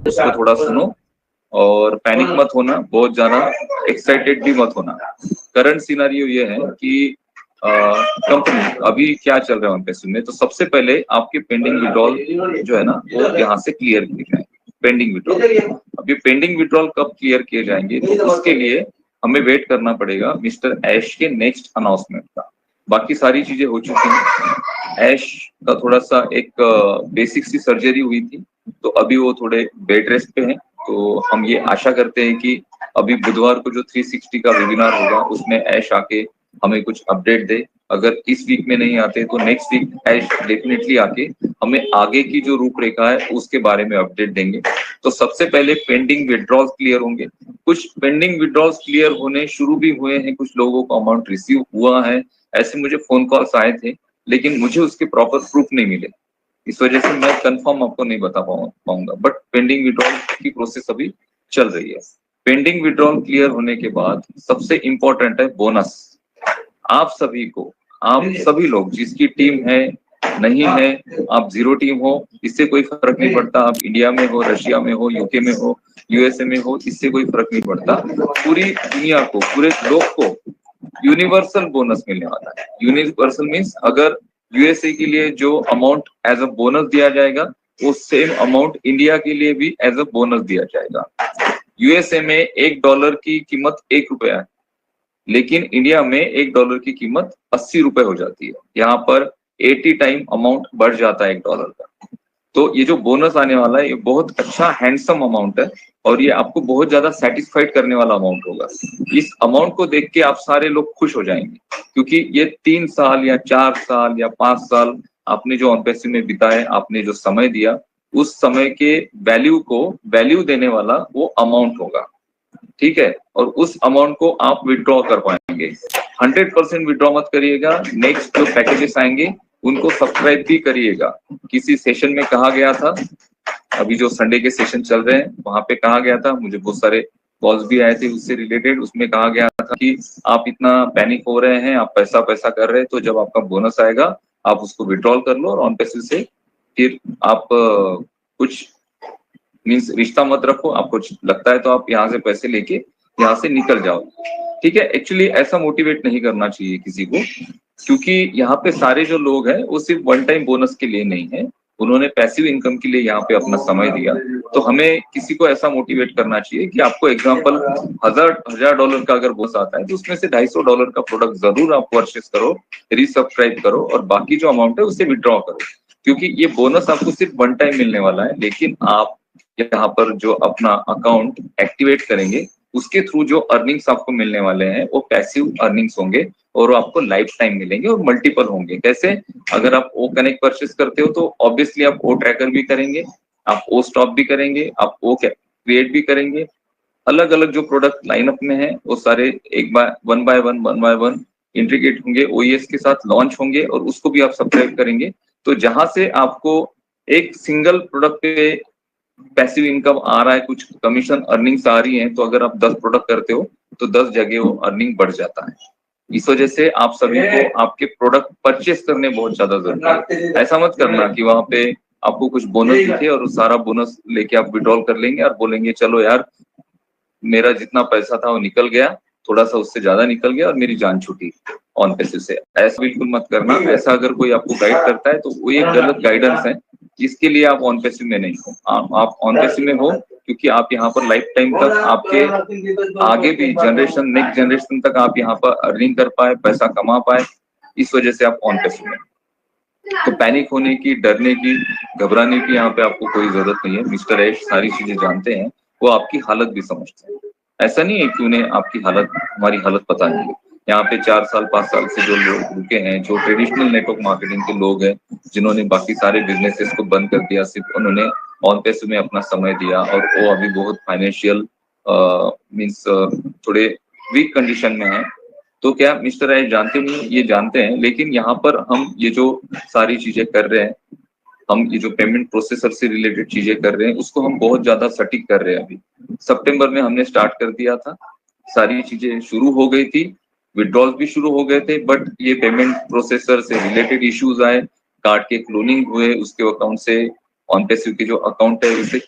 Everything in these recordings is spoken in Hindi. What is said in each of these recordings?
उसको थोड़ा सुनो और पैनिक मत होना, बहुत ज्यादा एक्साइटेड भी मत होना। करंट सिनारियो ये है कि कंपनी अभी क्या चल रहा है उन पैसों में, तो सबसे पहले आपके पेंडिंग विड्रॉल जो है ना वो यहाँ से क्लियर किए जाए। पेंडिंग विड्रॉल, अभी पेंडिंग विड्रॉल कब क्लियर किए जाएंगे, तो उसके लिए हमें वेट करना पड़ेगा मिस्टर ऐश के नेक्स्ट अनाउंसमेंट का। बाकी सारी चीजें हो चुकी हैं। ऐश का थोड़ा सा एक बेसिक सी सर्जरी हुई थी, तो अभी वो थोड़े बेड रेस्ट पे हैं। तो हम ये आशा करते हैं कि अभी बुधवार को जो 360 का वेबिनार होगा उसमें ऐश आके हमें कुछ अपडेट दे। अगर इस वीक में नहीं आते तो नेक्स्ट वीक ऐश डेफिनेटली आके हमें आगे की जो रूपरेखा है उसके बारे में अपडेट देंगे। तो सबसे पहले पेंडिंग विड्रॉल्स क्लियर होंगे। कुछ पेंडिंग विड्रॉल्स क्लियर होने शुरू भी हुए हैं, कुछ लोगों को अमाउंट रिसीव हुआ है, ऐसे मुझे फोन कॉल्स आए थे, लेकिन मुझे उसके प्रॉपर प्रूफ नहीं मिले। इस वजह से मैं कंफर्म आपको नहीं बता पाऊंगा, बट पेंडिंग विड्रॉल की प्रोसेस अभी चल रही है। पेंडिंग विड्रॉल क्लियर होने के बाद सबसे इंपॉर्टेंट है बोनस। आप सभी को, आप सभी लोग जिसकी टीम है नहीं है, आप जीरो टीम हो, इससे कोई फर्क नहीं पड़ता। आप इंडिया में हो, रशिया में हो, यूके में हो, यूएसए में हो, इससे कोई फर्क नहीं पड़ता। पूरी दुनिया को, पूरे लोग को यूनिवर्सल बोनस मिलने वाला है। यूनिवर्सल मीन्स अगर यूएसए के लिए जो अमाउंट एज अ बोनस दिया जाएगा वो सेम अमाउंट इंडिया के लिए भी एज अ बोनस दिया जाएगा। यूएसए में $1 की कीमत ₹1 है, लेकिन इंडिया में $1 की कीमत 80 रुपए हो जाती है। यहाँ पर 80 टाइम अमाउंट बढ़ जाता है $1 का। तो ये जो बोनस आने वाला है ये बहुत अच्छा हैंडसम अमाउंट है और ये आपको बहुत ज्यादा सेटिस्फाइड करने वाला अमाउंट होगा। इस अमाउंट को देख के आप सारे लोग खुश हो जाएंगे, क्योंकि ये 3 साल या 4 साल या 5 साल आपने जो ऑन-पैसिव में बिताए, आपने जो समय दिया, उस समय के वैल्यू को वैल्यू देने वाला वो अमाउंट होगा। ठीक है, और उस अमाउंट को आप विड्रॉ कर पाएंगे। 100% विड्रॉ मत करिएगा। नेक्स्ट जो पैकेजेस आएंगे उनको सब्सक्राइब भी करिएगा। किसी सेशन में कहा गया था, अभी जो संडे के सेशन चल रहे हैं वहां पे कहा गया था, मुझे बहुत सारे कॉल्स भी आए थे उससे रिलेटेड। उसमें कहा गया था कि आप इतना पैनिक हो रहे हैं, आप पैसा पैसा कर रहे हैं, तो जब आपका बोनस आएगा आप उसको विड्रॉल कर लो और ऑन पैसिव से फिर आप कुछ मीन्स रिश्ता मत रखो। आपको लगता है तो आप यहाँ से पैसे लेके यहाँ से निकल जाओ। ठीक है, एक्चुअली ऐसा मोटिवेट नहीं करना चाहिए किसी को, क्योंकि यहाँ पे सारे जो लोग हैं वो सिर्फ वन टाइम बोनस के लिए नहीं है, उन्होंने पैसिव इनकम के लिए यहाँ पे अपना समय दिया। तो हमें किसी को ऐसा मोटिवेट करना चाहिए कि आपको एग्जांपल $1000 का अगर बोनस आता है तो उसमें से $250 का प्रोडक्ट जरूर आप परचेस करो, रीसब्सक्राइब करो और बाकी जो अमाउंट है उससे विड्रॉ करो, क्योंकि ये बोनस आपको सिर्फ वन टाइम मिलने वाला है। लेकिन आप यहाँ पर जो अपना अकाउंट एक्टिवेट करेंगे उसके थ्रू जो अर्निंग्स आपको मिलने वाले हैं वो पैसिव अर्निंग्स होंगे और वो आपको लाइफ टाइम मिलेंगे और मल्टीपल होंगे। कैसे? अगर आप ओ कनेक्ट परचेस करते हो तो ऑब्वियसली आप ओ ट्रैकर भी करेंगे, आप ओ स्टॉप भी करेंगे, आप ओ क्रिएट भी करेंगे। अलग अलग जो प्रोडक्ट लाइनअप में है वो सारे वन बाय वन इंटीग्रेट होंगे, ओईएस के साथ लॉन्च होंगे और उसको भी आप सब्सक्राइब करेंगे। तो जहां से आपको एक सिंगल प्रोडक्ट पे पैसिव इनकम आ रहा है, कुछ कमीशन अर्निंग्स आ रही हैं, तो अगर आप 10 प्रोडक्ट करते हो तो 10 जगह वो अर्निंग बढ़ जाता है। इस वजह से आप सभी को आपके प्रोडक्ट परचेस करने बहुत ज्यादा जरूरी है। ऐसा मत करना कि वहां पे आपको कुछ बोनस दिखे और सारा बोनस लेके आप विड्रॉल कर लेंगे और बोलेंगे चलो यार मेरा जितना पैसा था वो निकल गया, थोड़ा सा उससे ज्यादा निकल गया और मेरी जान छूटी ऑन पैसिव से। ऐसा बिल्कुल मत करना। ऐसा अगर कोई आपको गाइड करता है तो वो एक गलत गाइडेंस है, इसके लिए आप ऑन पैसिव में नहीं हो। आप ऑन पैसिव में हो क्योंकि आप यहाँ पर लाइफ टाइम तक आपके आगे भी जनरेशन, नेक्स्ट जनरेशन तक आप यहाँ पर अर्निंग कर पाए, पैसा कमा पाए, इस वजह से आप ऑन पैसिव में। तो पैनिक होने की, डरने की, घबराने की यहाँ पे आपको कोई जरूरत नहीं है। मिस्टर ऐश सारी चीजें जानते हैं, वो आपकी हालत भी समझते हैं। ऐसा नहीं है कि उन्हें आपकी हालत, हमारी हालत पता नहीं है। यहाँ पे 4 साल 5 साल से जो लोग रुके हैं, जो ट्रेडिशनल नेटवर्क मार्केटिंग के लोग हैं, जिन्होंने बाकी सारे बिजनेसेस को बंद कर दिया, सिर्फ उन्होंने ऑन पैसिव में अपना समय दिया और वो अभी बहुत फाइनेंशियल मीन्स थोड़े वीक कंडीशन में है। तो क्या मिस्टर ऐश जानते नहीं? ये जानते हैं, लेकिन यहाँ पर हम ये जो सारी चीजें कर रहे हैं हम ये जो पेमेंट प्रोसेसर से रिलेटेड चीजें कर रहे हैं उसको हम बहुत ज्यादा सटीक कर रहे हैं। अभी सितंबर में हमने स्टार्ट कर दिया था, सारी चीजें शुरू हो गई थी, विड्रॉल्स भी शुरू हो गए थे, बट ये पेमेंट प्रोसेसर से रिलेटेड इश्यूज आए, कार्ड के क्लोनिंग हुए, उसके अकाउंट से ऑन पैसिव के जो अकाउंट है उसे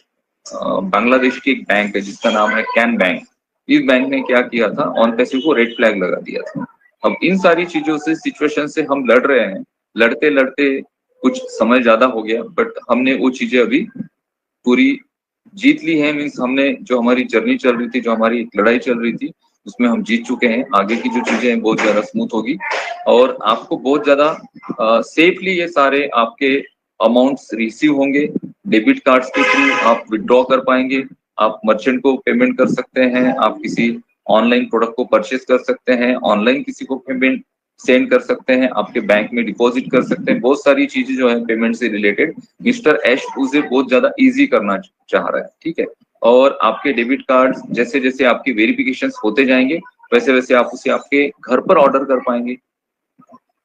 बांग्लादेश की एक बैंक है जिसका नाम है कैन बैंक, इस बैंक ने क्या किया था, ऑन पैसिव को रेड फ्लैग लगा दिया था। अब इन सारी चीजों से, सिचुएशन से हम लड़ रहे हैं, लड़ते लड़ते कुछ समय ज्यादा हो गया, बट हमने वो चीजें अभी पूरी जीत ली है। मीन्स हमने जो हमारी जर्नी चल रही थी, जो हमारी लड़ाई चल रही थी, उसमें हम जीत चुके हैं। आगे की जो चीजें हैं बहुत ज्यादा स्मूथ होगी और आपको बहुत ज्यादा सेफली ये सारे आपके अमाउंट्स रिसीव होंगे। डेबिट कार्ड्स के थ्रू आप विड्रॉ कर पाएंगे, आप मर्चेंट को पेमेंट कर सकते हैं, आप किसी ऑनलाइन प्रोडक्ट को परचेस कर सकते हैं, ऑनलाइन किसी को पेमेंट सेंड कर सकते हैं, आपके बैंक में डिपॉजिट कर सकते हैं। बहुत सारी चीजें जो है पेमेंट से रिलेटेड मिस्टर ऐश उसे बहुत ज्यादा इजी करना चाह रहा है, ठीक है। और आपके डेबिट कार्ड जैसे जैसे आपके वेरिफिकेशन होते जाएंगे वैसे वैसे आप उसे आपके घर पर ऑर्डर कर पाएंगे,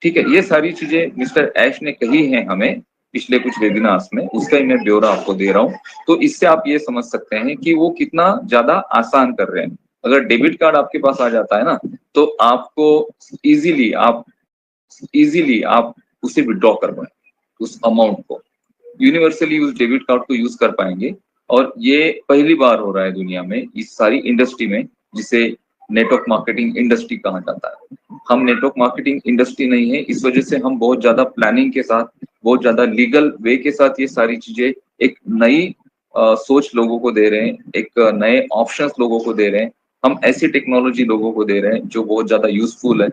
ठीक है। ये सारी चीजें मिस्टर ऐश ने कही हैं हमें पिछले कुछ वेबिनार्स में, उसका ही मैं ब्यौरा आपको दे रहा हूँ। तो इससे आप ये समझ सकते हैं कि वो कितना ज्यादा आसान कर रहे हैं। अगर डेबिट कार्ड आपके पास आ जाता है ना, तो आपको इजीली आप उसे विड्रॉ कर पाएंगे, उस अमाउंट को यूनिवर्सली उस डेबिट कार्ड को यूज कर पाएंगे। और ये पहली बार हो रहा है दुनिया में इस सारी इंडस्ट्री में, जिसे नेटवर्क मार्केटिंग इंडस्ट्री कहा जाता है। हम नेटवर्क मार्केटिंग इंडस्ट्री नहीं है, इस वजह से हम बहुत ज्यादा प्लानिंग के साथ, बहुत ज्यादा लीगल वे के साथ ये सारी चीजें एक नई सोच लोगों को दे रहे हैं, एक नए ऑप्शंस लोगों को दे रहे हैं। हम ऐसी टेक्नोलॉजी लोगों को दे रहे हैं जो बहुत ज्यादा यूजफुल है,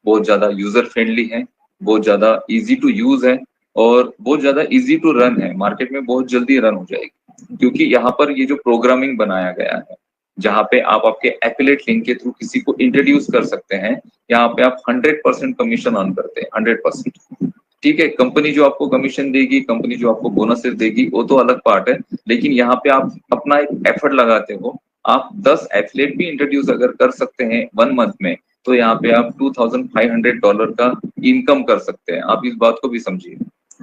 बहुत ज्यादा यूजर फ्रेंडली है, बहुत ज्यादा इजी टू यूज है और बहुत ज्यादा इजी टू रन है। मार्केट में बहुत जल्दी रन हो जाएगी क्योंकि यहाँ पर ये जो प्रोग्रामिंग बनाया गया है, जहाँ पे आप आपके एफिलिएट लिंक के थ्रू किसी को इंट्रोड्यूस कर सकते हैं, यहाँ पे आप 100% कमीशन अर्न करते हैं, 100%, ठीक है। कंपनी जो आपको कमीशन देगी, कंपनी जो आपको बोनसेस देगी, वो तो अलग पार्ट है, लेकिन यहाँ पे आप अपना एक एफर्ट लगाते हो। आप 10 एफिलिएट भी इंट्रोड्यूस अगर कर सकते हैं 1 मंथ में, तो यहाँ पे आप $2,500 का इनकम कर सकते हैं। आप इस बात को भी समझिए,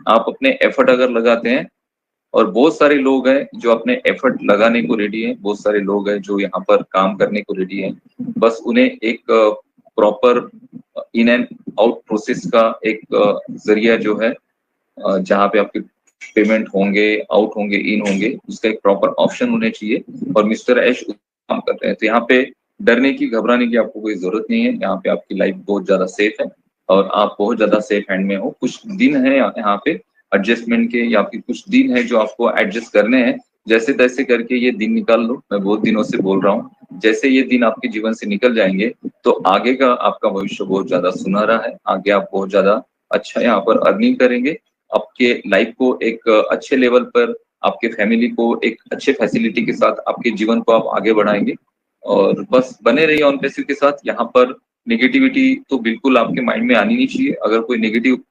आप अपने एफर्ट अगर लगाते हैं, और बहुत सारे लोग हैं जो अपने एफर्ट लगाने को रेडी हैं, बहुत सारे लोग हैं जो यहाँ पर काम करने को रेडी हैं, बस उन्हें एक proper in and out process का एक जरिया जो है, जहाँ पे आपके पेमेंट होंगे, आउट होंगे, इन होंगे, उसका एक प्रॉपर ऑप्शन होने चाहिए। और मिस्टर ऐश काम करते हैं, तो यहाँ पे डरने की, घबराने की आपको कोई जरूरत नहीं है। यहाँ पे आपकी लाइफ बहुत ज्यादा सेफ है और आप बहुत ज्यादा सेफ हैंड में हो। कुछ दिन है यहाँ पे एडजस्टमेंट के, या फिर कुछ दिन है जो आपको एडजस्ट करने हैं, जैसे तैसे करके ये दिन निकाल लो। मैं बहुत दिनों से बोल रहा हूँ, जैसे ये दिन आपके जीवन से निकल जाएंगे तो आगे का आपका भविष्य बहुत ज्यादा सुनहरा है। आगे आप बहुत ज्यादा अच्छा यहाँ पर अर्निंग करेंगे, आपके लाइफ को एक अच्छे लेवल पर, आपके फैमिली को एक अच्छे फैसिलिटी के साथ आपके जीवन को आप आगे बढ़ाएंगे। और बस बने रहिए ऑन पैसिव के साथ। यहाँ पर नेगेटिविटी तो बिल्कुल आपके माइंड में आनी नहीं चाहिए। अगर कोई नेगेटिव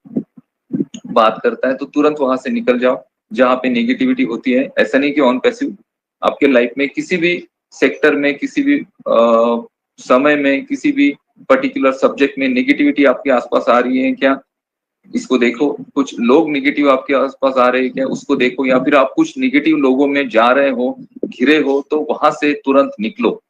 बात करता है तो तुरंत वहां से निकल जाओ। जहाँ पे नेगेटिविटी होती है, ऐसा नहीं कि ऑन पैसिव आपके लाइफ में किसी भी सेक्टर में, किसी भी समय में, किसी भी पर्टिकुलर सब्जेक्ट में नेगेटिविटी आपके आसपास आ रही है क्या, इसको देखो। कुछ लोग निगेटिव आपके आसपास आ रहे हैं क्या, उसको देखो। या फिर आप कुछ निगेटिव लोगों में जा रहे हो, घिरे हो, तो वहां से तुरंत निकलो।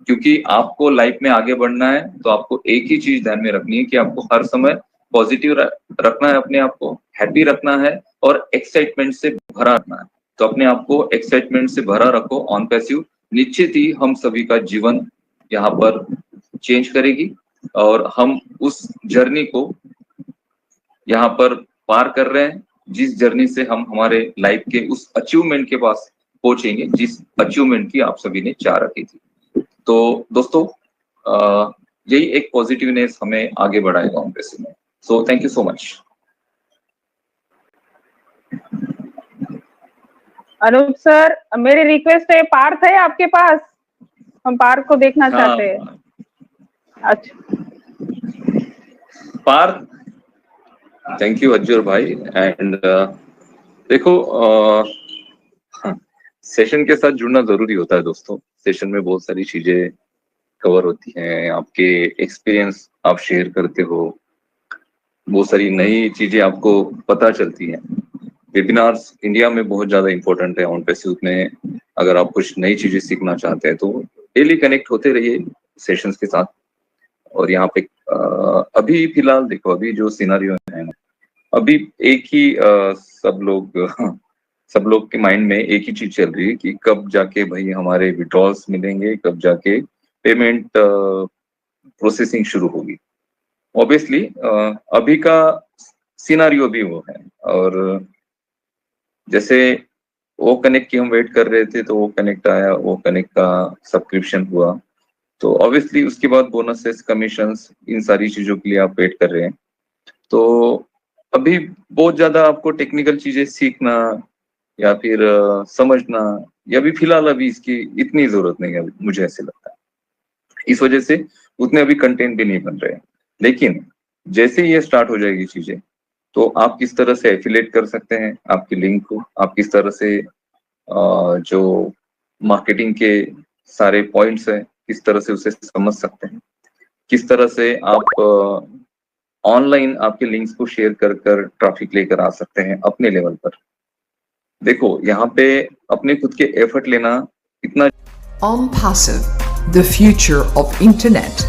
क्योंकि आपको लाइफ में आगे बढ़ना है तो आपको एक ही चीज ध्यान में रखनी है कि आपको हर समय पॉजिटिव रखना है, अपने आप को हैप्पी रखना है और एक्साइटमेंट से भरा रखना है। तो अपने आप को एक्साइटमेंट से भरा रखो ऑन पैसिव। निश्चित ही हम सभी का जीवन यहाँ पर चेंज करेगी और हम उस जर्नी को यहाँ पर पार कर रहे हैं, जिस जर्नी से हम हमारे लाइफ के उस अचीवमेंट के पास पहुंचेंगे, जिस अचीवमेंट की आप सभी ने चाह रखी थी। तो दोस्तों, यही एक पॉजिटिवनेस हमें आगे बढ़ाएगा ऑन पैसिव में। So thank you so much. Anoop sir, मेरी रिक्वेस्ट है, पार्थ है आपके पास? हम पार्थ को देखना चाहते हैं। अच्छा पार्थ, थैंक यू अज्जर भाई। एंड देखो, सेशन के साथ जुड़ना जरूरी होता है दोस्तों। सेशन में बहुत सारी चीजें कवर होती हैं, आपके एक्सपीरियंस आप शेयर करते हो, बहुत सारी नई चीजें आपको पता चलती हैं। वेबिनार्स इंडिया में बहुत ज्यादा इंपॉर्टेंट है। ऑन पैसिव में अगर आप कुछ नई चीजें सीखना चाहते हैं तो डेली कनेक्ट होते रहिए सेशंस के साथ। और यहाँ पे अभी फिलहाल देखो, अभी जो सिनारियो है ना, अभी एक ही सब लोग के माइंड में एक ही चीज चल रही है कि कब जाके भाई हमारे विड्रॉल्स मिलेंगे, कब जाके पेमेंट प्रोसेसिंग शुरू होगी। ऑब्वियसली अभी का सिनारियो भी वो है। और जैसे वो कनेक्ट की हम वेट कर रहे थे, तो वो कनेक्ट आया, वो कनेक्ट का सब्सक्रिप्शन हुआ, तो ऑब्वियसली उसके बाद बोनसेस, कमीशंस, इन सारी चीजों के लिए आप वेट कर रहे हैं। तो अभी बहुत ज्यादा आपको टेक्निकल चीजें सीखना या फिर समझना, या भी फिलहाल अभी इसकी इतनी जरूरत नहीं है, मुझे ऐसे लगता है। इस वजह से उतने अभी कंटेंट भी नहीं बन रहे हैं। लेकिन जैसे ये स्टार्ट हो जाएगी चीजें, तो आप किस तरह से एफिलेट कर सकते हैं आपकी लिंक को, आप किस तरह से जो मार्केटिंग के सारे पॉइंट्स हैं, किस तरह से उसे समझ सकते हैं, किस तरह से आप ऑनलाइन आपके लिंक्स को शेयर कर कर ट्रैफिक लेकर आ सकते हैं अपने लेवल पर। देखो यहाँ पे अपने खुद के एफर्ट लेना इतना। OnPassive, the future of internet.